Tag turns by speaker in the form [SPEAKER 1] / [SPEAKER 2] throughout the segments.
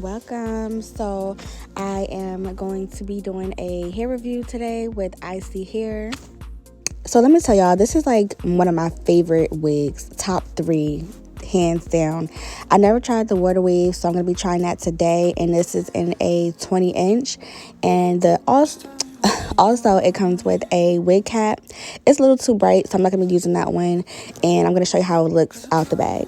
[SPEAKER 1] welcome. So I am going to be doing a hair review today with Isee hair. So let me tell y'all, this is like one of my favorite wigs, top 3, hands down. I never tried the water wave, so I'm going to be trying that today, and this is in a 20-inch, and also it comes with a wig cap. It's a little too bright, so I'm not going to be using that one, and I'm going to show you how it looks out the bag.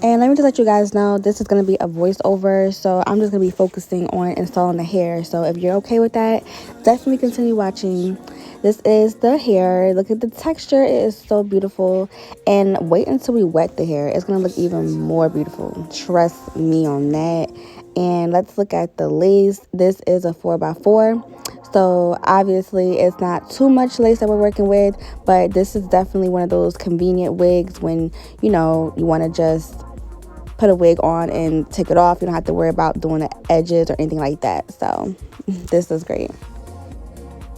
[SPEAKER 1] And let me just let you guys know, this is going to be a voiceover, so I'm just going to be focusing on installing the hair. So if you're okay with that, definitely continue watching. This is the hair. Look at the texture. It is so beautiful. And wait until we wet the hair. It's going to look even more beautiful. Trust me on that. And let's look at the lace. This is a 4x4. So obviously it's not too much lace that we're working with, but this is definitely one of those convenient wigs when, you want to just put a wig on and take it off. You don't have to worry about doing the edges or anything like that. So this is great.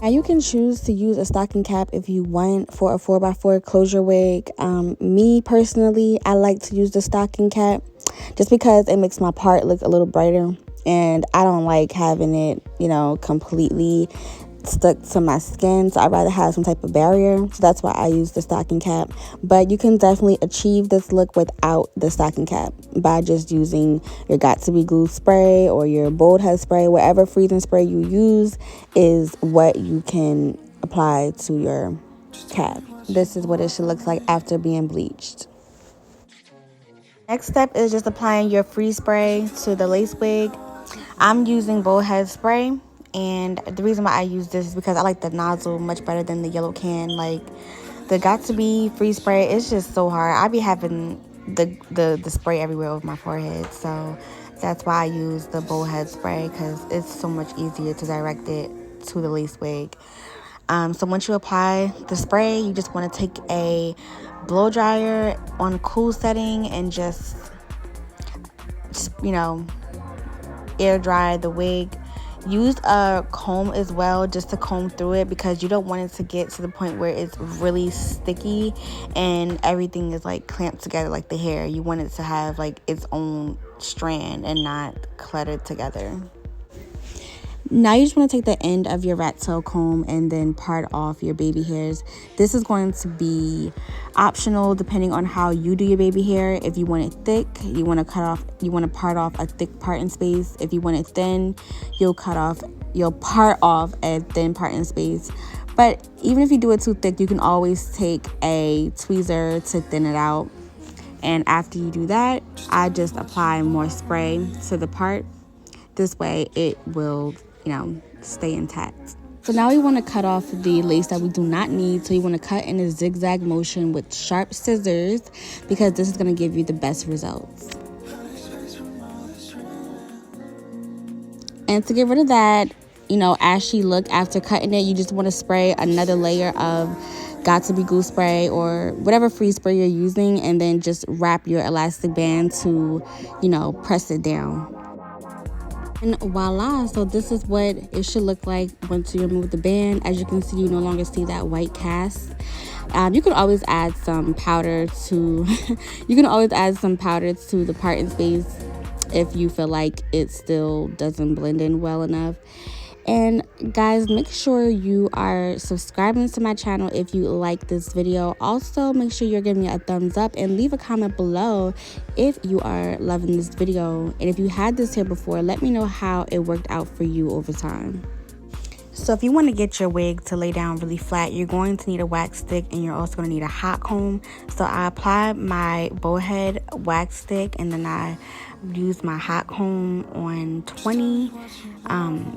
[SPEAKER 1] Now you can choose to use a stocking cap if you want for a 4x4 closure wig. Me personally, I like to use the stocking cap just because it makes my part look a little brighter, and I don't like having it, completely stuck to my skin, so I'd rather have some type of barrier. So that's why I use the stocking cap. But you can definitely achieve this look without the stocking cap by just using your Got2b glue spray or your bold head spray. Whatever freezing spray you use is what you can apply to your cap. This is what it should look like after being bleached. Next step is just applying your freeze spray to the lace wig. I'm using bold head spray. And the reason why I use this is because I like the nozzle much better than the yellow can. Like, the Got2b freeze spray, it's just so hard. I be having the spray everywhere over my forehead. So that's why I use the bowl head spray, because it's so much easier to direct it to the lace wig. So once you apply the spray, you just want to take a blow dryer on a cool setting and just air dry the wig. Use a comb as well, just to comb through it, because you don't want it to get to the point where it's really sticky and everything is like clamped together like the hair. You want it to have like its own strand and not cluttered together. Now you just want to take the end of your rat tail comb and then part off your baby hairs. This is going to be optional depending on how you do your baby hair. If you want it thick, you want to part off a thick parting space. If you want it thin, you'll part off a thin parting space. But even if you do it too thick, you can always take a tweezer to thin it out. And after you do that, I just apply more spray to the part. This way it will stay intact. So now we want to cut off the lace that we do not need. So you want to cut in a zigzag motion with sharp scissors, because this is going to give you the best results. And to get rid of that, ashy look after cutting it, you just want to spray another layer of Got2b glue spray or whatever freeze spray you're using, and then just wrap your elastic band to, press it down. And voila, so this is what it should look like once you remove the band. As you can see, you no longer see that white cast. You can always add some powder to the parting space if you feel like it still doesn't blend in well enough. And guys, make sure you are subscribing to my channel if you like this video. Also, make sure you're giving me a thumbs up and leave a comment below if you are loving this video. And if you had this hair before, let me know how it worked out for you over time. So if you want to get your wig to lay down really flat, you're going to need a wax stick, and you're also going to need a hot comb. So I apply my bow head wax stick, and then I use my hot comb on 20.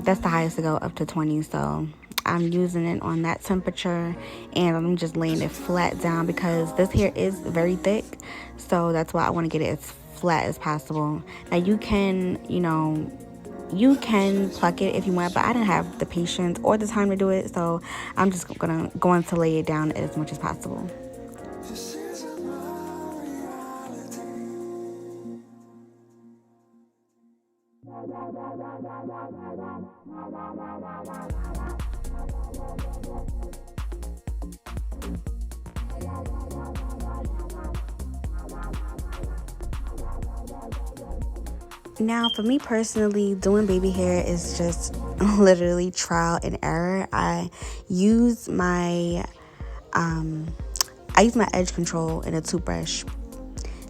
[SPEAKER 1] That's the highest to go, up to 20. So I'm using it on that temperature, and I'm just laying it flat down because this hair is very thick. So that's why I want to get it as flat as possible. Now you can, you can pluck it if you want, but I didn't have the patience or the time to do it, so I'm just going to lay it down as much as possible. Now, for me personally, doing baby hair is just literally trial and error. Use my I use my edge control and a toothbrush.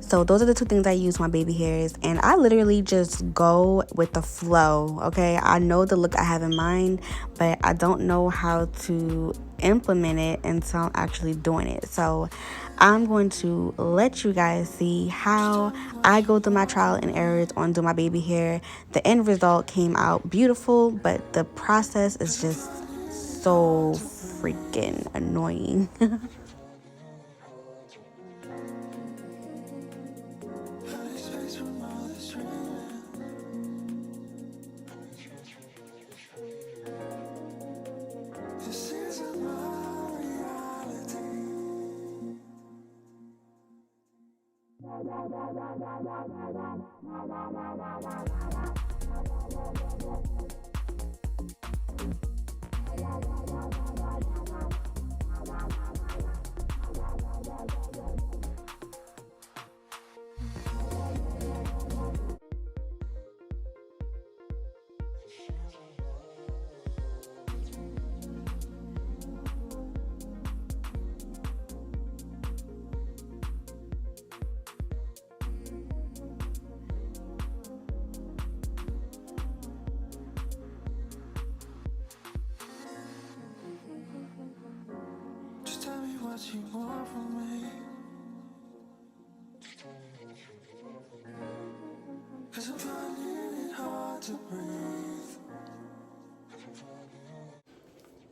[SPEAKER 1] So those are the two things I use my baby hairs, and I literally just go with the flow. Okay, I know the look I have in mind, but I don't know how to implement it until I'm actually doing it. So I'm going to let you guys see how I go through my trial and errors on doing my baby hair. The end result came out beautiful, but the process is just so freaking annoying.
[SPEAKER 2] What you want from me? 'Cause I'm finding it hard to breathe.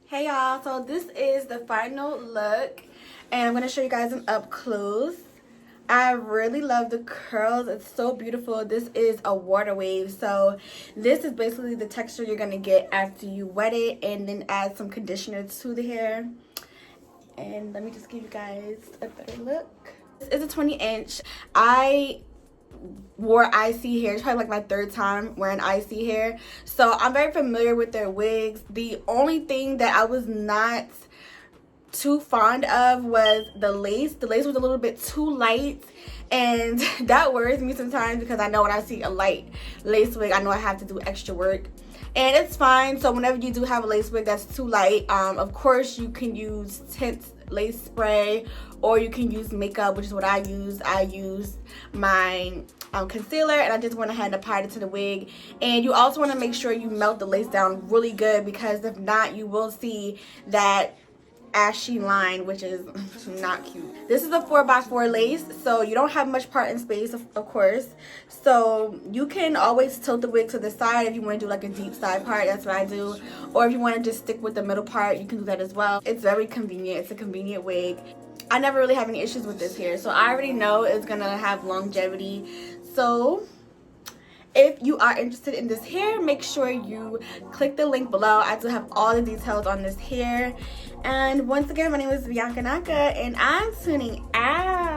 [SPEAKER 1] Hey y'all, so this is the final look, and I'm going to show you guys them up close. I really love the curls. It's so beautiful. This is a water wave, so this is basically the texture you're going to get after you wet it and then add some conditioner to the hair. And let me just give you guys a better look. This is a 20-inch. I wore Isee hair. It's probably like my third time wearing Isee hair, so I'm very familiar with their wigs. The only thing that I was not too fond of was the lace. The lace was a little bit too light, and that worries me sometimes because I know when I see a light lace wig, I know I have to do extra work, and it's fine. So whenever you do have a lace wig that's too light, of course you can use tint lace spray, or you can use makeup, which is what I use. I used my concealer, and I just went ahead and applied it to the wig. And you also want to make sure you melt the lace down really good, because if not, you will see that ashy line, which is not cute. This is a 4x4 lace, so you don't have much part in space, of course, so you can always tilt the wig to the side if you want to do like a deep side part. That's what I do. Or if you want to just stick with the middle part, you can do that as well. It's very convenient. It's a convenient wig. I never really have any issues with this hair, so I already know it's gonna have longevity. So if you are interested in this hair, make sure you click the link below. I do have all the details on this hair. And once again, my name is Bianca Naka, and I'm tuning out.